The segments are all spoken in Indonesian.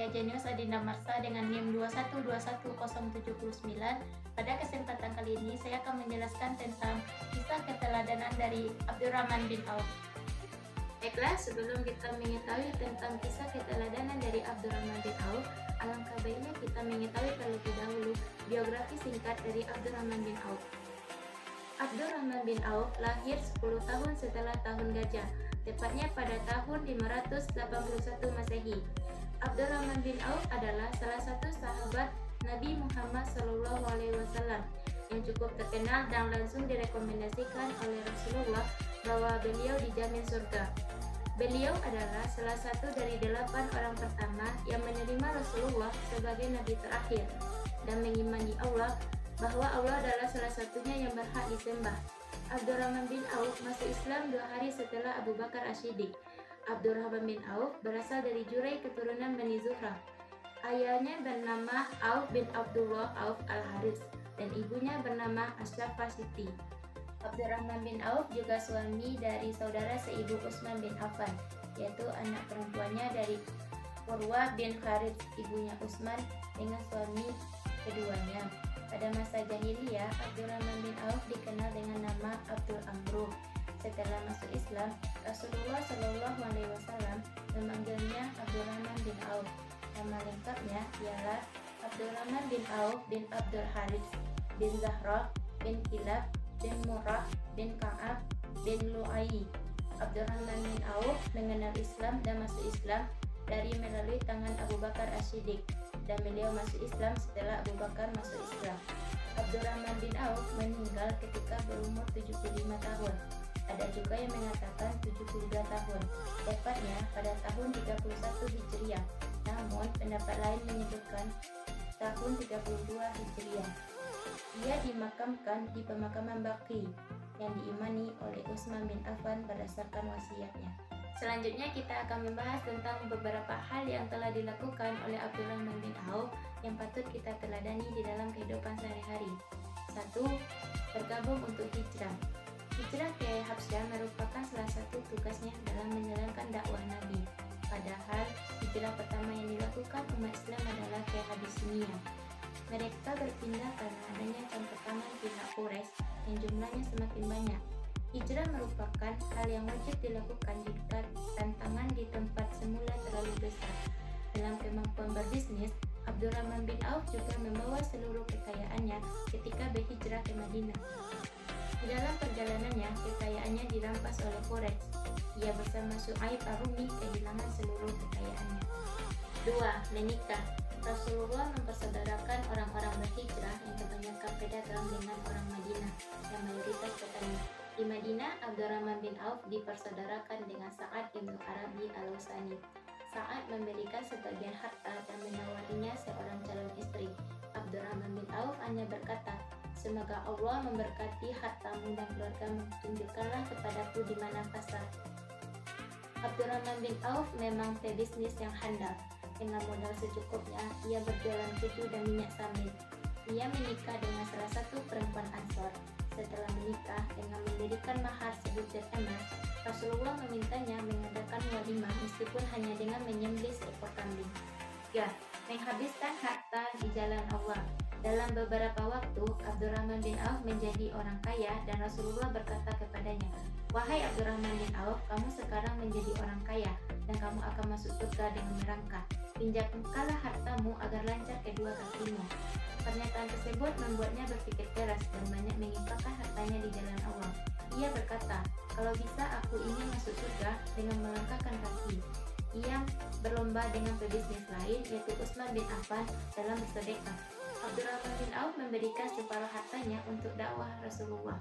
saya Jenius Adinda Marsa dengan NIM 2121079. Pada kesempatan kali ini saya akan menjelaskan tentang kisah keteladanan dari Abdurrahman bin Auf. Baiklah, sebelum kita mengetahui tentang kisah keteladanan dari Abdurrahman bin Auf, alangkah baiknya kita mengetahui terlebih dahulu biografi singkat dari Abdurrahman bin Auf. Abdurrahman bin Auf lahir 10 tahun setelah tahun gajah, tepatnya pada tahun 581 Masehi. Abdurrahman bin Auf adalah salah satu sahabat Nabi Muhammad SAW yang cukup terkenal dan langsung direkomendasikan oleh Rasulullah bahwa beliau dijamin surga. Beliau adalah salah satu dari 8 orang pertama yang menerima Rasulullah sebagai Nabi terakhir dan mengimani Allah bahwa Allah adalah salah satunya yang berhak disembah. Abdurrahman bin Auf masuk Islam 2 hari setelah Abu Bakar As-Siddiq. Abdurrahman bin Auf berasal dari Jurai keturunan Bani Zuhrah. Ayahnya bernama Auf bin Abdullah Auf al-Harits dan ibunya bernama Asyrafah Siti. Abdurrahman bin Auf juga suami dari saudara seibu Utsman bin Affan, yaitu anak perempuannya dari Urwah bin Kharits, ibunya Utsman dengan suami keduanya. Pada masa jahiliyah, Abdurrahman bin Auf dikenal dengan nama Abdul Amruh. Setelah masuk Islam, Rasulullah SAW memanggilnya Abdurrahman bin Auf. Nama lengkapnya ialah Abdurrahman bin Auf bin Abdul Harits bin Zahrah bin Kilab bin Murrah bin Ka'ab bin Lu'ai. Abdurrahman bin Auf mengenal Islam dan masuk Islam dari melalui tangan Abu Bakar As-Siddiq, dan beliau masuk Islam setelah Abu Bakar masuk Islam. Abdurrahman bin Auf meninggal ketika berumur 75 tahun. Ada juga yang mengatakan 72 tahun, tepatnya pada tahun 31 Hijriah. Namun pendapat lain menyebutkan tahun 32 Hijriah. Ia dimakamkan di pemakaman Baqi yang diimani oleh Utsman bin Affan berdasarkan wasiatnya. Selanjutnya kita akan membahas tentang beberapa hal yang telah dilakukan oleh Abdurrahman bin Auf yang patut kita teladani di dalam kehidupan sehari-hari. 1. Bergabung untuk hijrah. Hijrah ke Habsyah merupakan salah satu tugasnya dalam menjalankan dakwah Nabi. Padahal hijrah pertama yang dilakukan umat Islam adalah ke Abyssinia. Mereka berpindah karena adanya campur tangan pihak Quraisy yang jumlahnya semakin banyak. Hijrah merupakan hal yang wajib dilakukan jika tantangan di tempat semula terlalu besar. Dalam kemampuan berbisnis, Abdurrahman bin Auf juga membawa seluruh kekayaannya ketika berhijrah ke Madinah. Di dalam perjalanannya, kekayaannya dirampas oleh Quraisy. Ia bersama Syuaib Ar-Rumi kehilangan seluruh kekayaannya. 2. Menikah. Rasulullah mempersaudarakan orang-orang berhijrah yang kebanyakan pedagang dengan orang Madinah yang mayoritas petani. Di Madinah, Abdurrahman bin Auf dipersaudarakan dengan Sa'ad ibn Arabi al-Usani. Sa'ad memberikan sebagian harta dan menawarinya seorang calon istri. Abdurrahman bin Auf hanya berkata, "Semoga Allah memberkati hartamu dan keluargamu, tunjukkanlah kepadaku di mana pasar." Abdurrahman bin Auf memang pebisnis yang handal. Dengan modal secukupnya, ia berjualan keju dan minyak sawit. Ia menikah dengan salah satu perempuan Ansor. Setelah menikah, dengan mendirikan mahar sebutir emas, Rasulullah memintanya mengadakan walimah meskipun hanya dengan menyembelih seekor kambing. 3. Menghabiskan harta di jalan Allah. Dalam beberapa waktu, Abdurrahman bin Auf menjadi orang kaya dan Rasulullah berkata kepadanya, "Wahai Abdurrahman bin Auf, kamu sekarang menjadi orang kaya dan kamu akan masuk surga dengan merangkak. Pinjamkanlah hartamu agar lancar kedua kakimu." Pernyataan tersebut membuatnya berpikir keras dan banyak menginfakkan hartanya di jalan Allah. Ia berkata, "Kalau bisa aku ingin masuk surga dengan melangkahkan kaki." Ia berlomba dengan pebisnis lain, yaitu Utsman bin Affan, dalam bersedekah. Abdurrahman bin Auf memberikan separuh hartanya untuk dakwah Rasulullah.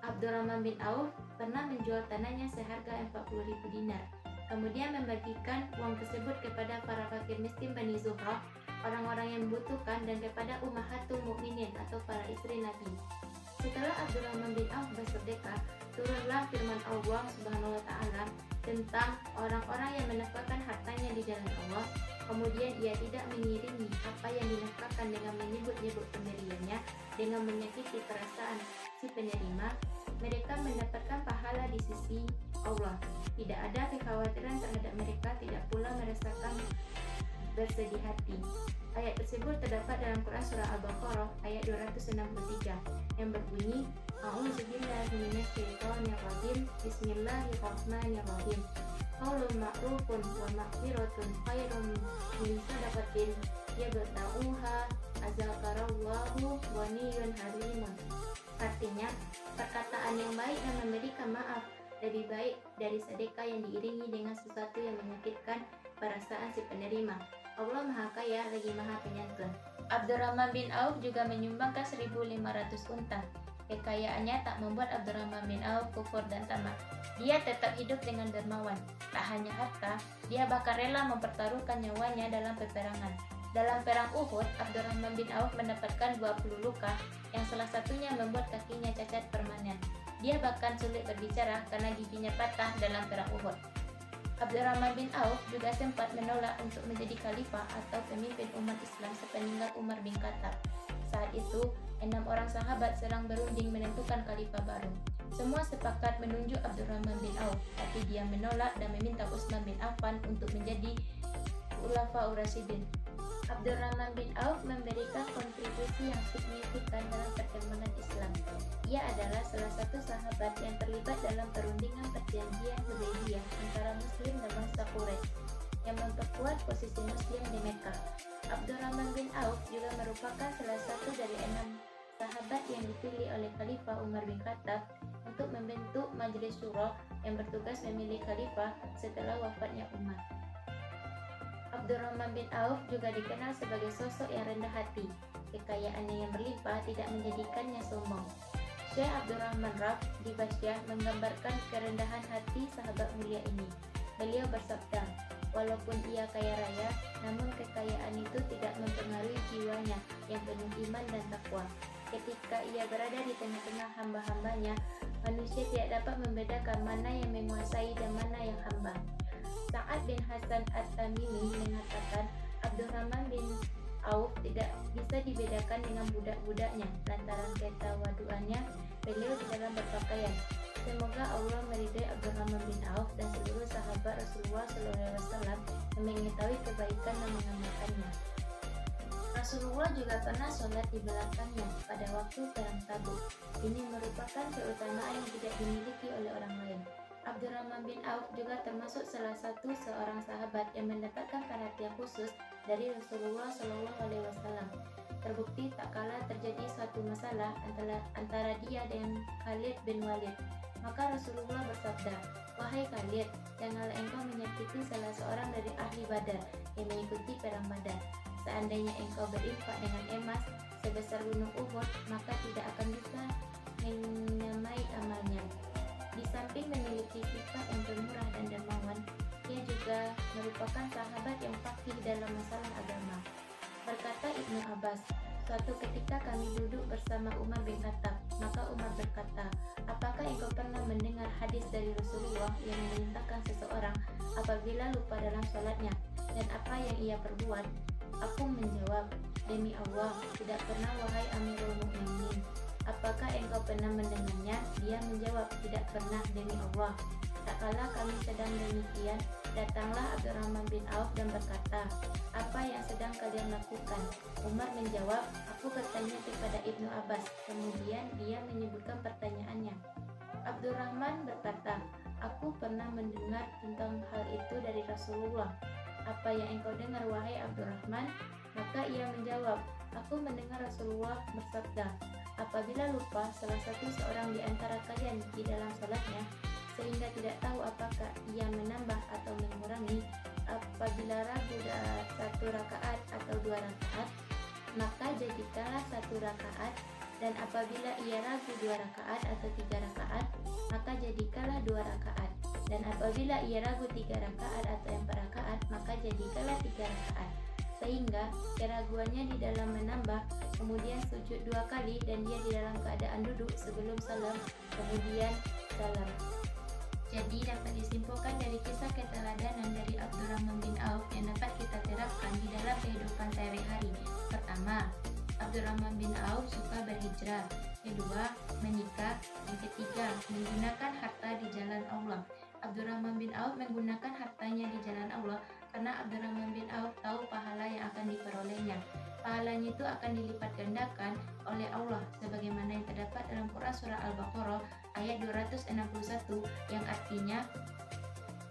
Abdurrahman bin Auf pernah menjual tanahnya seharga 40.000 dinar. Kemudian membagikan uang tersebut kepada para fakir miskin Bani Zuhrah, orang-orang yang membutuhkan, dan kepada ummahatul mukminin atau para istri Nabi. Setelah Abdurrahman bin Auf bersedekah, turunlah firman Allah Subhanahu wa taala tentang orang-orang yang menafkahkan hartanya di jalan Allah. Kemudian ia tidak mengiringi apa yang dinafkahkan dengan menyebut-nyebut pemberiannya dengan menyakiti perasaan si penerima. Mereka mendapatkan pahala di sisi Allah. Tidak ada kekhawatiran terhadap mereka, tidak pula merasakan bersedih hati. Ayat tersebut terdapat dalam Quran Surah Al-Baqarah ayat 263 yang berbunyi, A'udzubillahi minasyaitonirrajim, Bismillahirrahmanirrahim. Qaulun ma'rufun wa maghfiratun khairum min sadaqatin yabta'uha azakarallahu ghaniyun halimun. Artinya, perkataan yang baik dan memberikan maaf lebih baik dari sedekah yang diiringi dengan sesuatu yang menyakitkan perasaan si penerima. Allah Maha Kaya lagi Maha Penyantun. Abdurrahman bin Auf juga menyumbangkan 1.500 unta. Kekayaannya tak membuat Abdurrahman bin Auf kufur dan tamak. Dia tetap hidup dengan dermawan. Tak hanya harta, dia bahkan rela mempertaruhkan nyawanya dalam peperangan. Dalam perang Uhud, Abdurrahman bin Auf mendapatkan 20 luka yang salah satunya membuat kakinya cacat permanen. Dia bahkan sulit berbicara karena giginya patah dalam perang Uhud. Abdurrahman bin Auf juga sempat menolak untuk menjadi khalifah atau pemimpin umat Islam sepeninggal Umar bin Khattab. Saat itu, 6 orang sahabat sedang berunding menentukan khalifah baru. Semua sepakat menunjuk Abdurrahman bin Auf, tapi dia menolak dan meminta Utsman bin Affan untuk menjadi Khulafaur Rasyidin. Abdurrahman bin Auf memberikan kontribusi yang signifikan dalam perkembangan Islam. Ia adalah salah satu sahabat yang terlibat dalam perundingan perjanjian Hudaybiyah antara Muslim dan bangsa Quraisy yang memperkuat posisi Muslim di Mekah. Abdurrahman bin Auf juga merupakan salah satu dari 6 sahabat yang dipilih oleh Khalifah Umar bin Khattab untuk membentuk Majelis Syuro yang bertugas memilih khalifah setelah wafatnya Umar. Abdurrahman bin Auf juga dikenal sebagai sosok yang rendah hati. Kekayaannya yang berlimpah tidak menjadikannya sombong. Syekh Abdurrahman Rauf di Basyah menggambarkan kerendahan hati sahabat mulia ini. Beliau bersabda, walaupun ia kaya raya, namun kekayaan itu tidak mempengaruhi jiwanya yang penuh iman dan takwa. Ketika ia berada di tengah-tengah hamba-hambanya, manusia tidak dapat membedakan mana yang menguasai dan mana yang hamba. Sa'ad bin Hasan At-Tamimi mengatakan Abdurrahman bin Auf tidak bisa dibedakan dengan budak-budaknya lantaran ketawaduannya beliau di dalam berpakaian. Semoga Allah meridai Abdurrahman bin Auf dan seluruh sahabat Rasulullah SAW yang mengetahui kebaikan dan mengamalkannya. Rasulullah juga pernah sholat di belakangnya pada waktu perang Tabuk. Ini merupakan keutamaan yang tidak dimiliki oleh orang lain. Abdurrahman bin Auf juga termasuk salah satu seorang sahabat yang mendapatkan perhatian khusus dari Rasulullah SAW. Terbukti tak kala terjadi suatu masalah antara dia dan Khalid bin Walid. Maka Rasulullah bersabda, wahai Khalid, janganlah engkau menyakiti salah seorang dari ahli Badar yang mengikuti perang Badar. Seandainya engkau berinfak dengan emas sebesar gunung Uhud, maka tidak akan bisa menyamai amalnya. Di samping memiliki sifat yang pemurah dan dermawan, ia juga merupakan sahabat yang faqih dalam masalah agama. Berkata Ibnu Abbas, suatu ketika kami duduk bersama Umar bin Khattab, maka Umar berkata, apakah engkau pernah mendengar hadis dari Rasulullah yang memerintahkan seseorang apabila lupa dalam salatnya, dan apa yang ia perbuat? Aku menjawab, demi Allah, tidak pernah wahai Amirul Mukminin. Apakah engkau pernah mendengarnya? Dia menjawab, tidak pernah demi Allah. Tak kala kami sedang demikian, datanglah Abdurrahman bin Auf dan berkata, apa yang sedang kalian lakukan? Umar menjawab, aku bertanya kepada Ibnu Abbas. Kemudian dia menyebutkan pertanyaannya. Abdurrahman berkata, aku pernah mendengar tentang hal itu dari Rasulullah. Apa yang engkau dengar wahai Abdurrahman? Maka ia menjawab, aku mendengar Rasulullah bersabda, apabila lupa salah satu seorang di antara kalian di dalam salatnya, sehingga tidak tahu apakah ia menambah atau mengurangi, apabila ragu satu rakaat atau 2 rakaat, maka jadikanlah 1 rakaat, dan apabila ia ragu 2 rakaat atau 3 rakaat, maka jadikanlah 2 rakaat, dan apabila ia ragu 3 rakaat atau 4 rakaat, maka jadikanlah 3 rakaat. Sehingga keraguannya di dalam menambah, kemudian sujud 2 kali, dan dia di dalam keadaan duduk sebelum salam, kemudian salam. Jadi dapat disimpulkan dari kisah keteladanan dari Abdurrahman bin Auf yang dapat kita terapkan di dalam kehidupan sehari-hari. Pertama, Abdurrahman bin Auf suka berhijrah. Kedua, menikah. Yang ketiga, menggunakan harta di jalan Allah. Abdurrahman bin Auf menggunakan hartanya di jalan Allah karena Abdurrahman bin Auf tahu pahala yang akan diperolehnya. Pahalanya itu akan dilipat gandakan oleh Allah sebagaimana yang terdapat dalam Quran surah Al-Baqarah ayat 261 yang artinya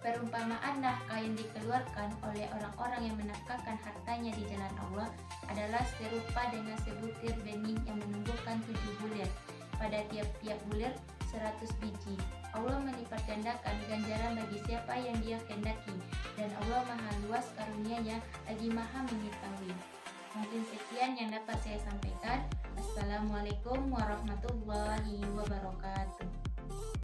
perumpamaan nafkah yang dikeluarkan oleh orang-orang yang menafkahkan hartanya di jalan Allah adalah serupa dengan sebutir benih yang menumbuhkan 7 bulir. Pada tiap-tiap bulir 100 biji. Allah melipat gandakan ganjaran bagi siapa yang Dia kehendaki, dan Allah Maha luas karunia-Nya lagi Maha mengetahui. Mungkin sekian yang dapat saya sampaikan. Assalamualaikum warahmatullahi wabarakatuh.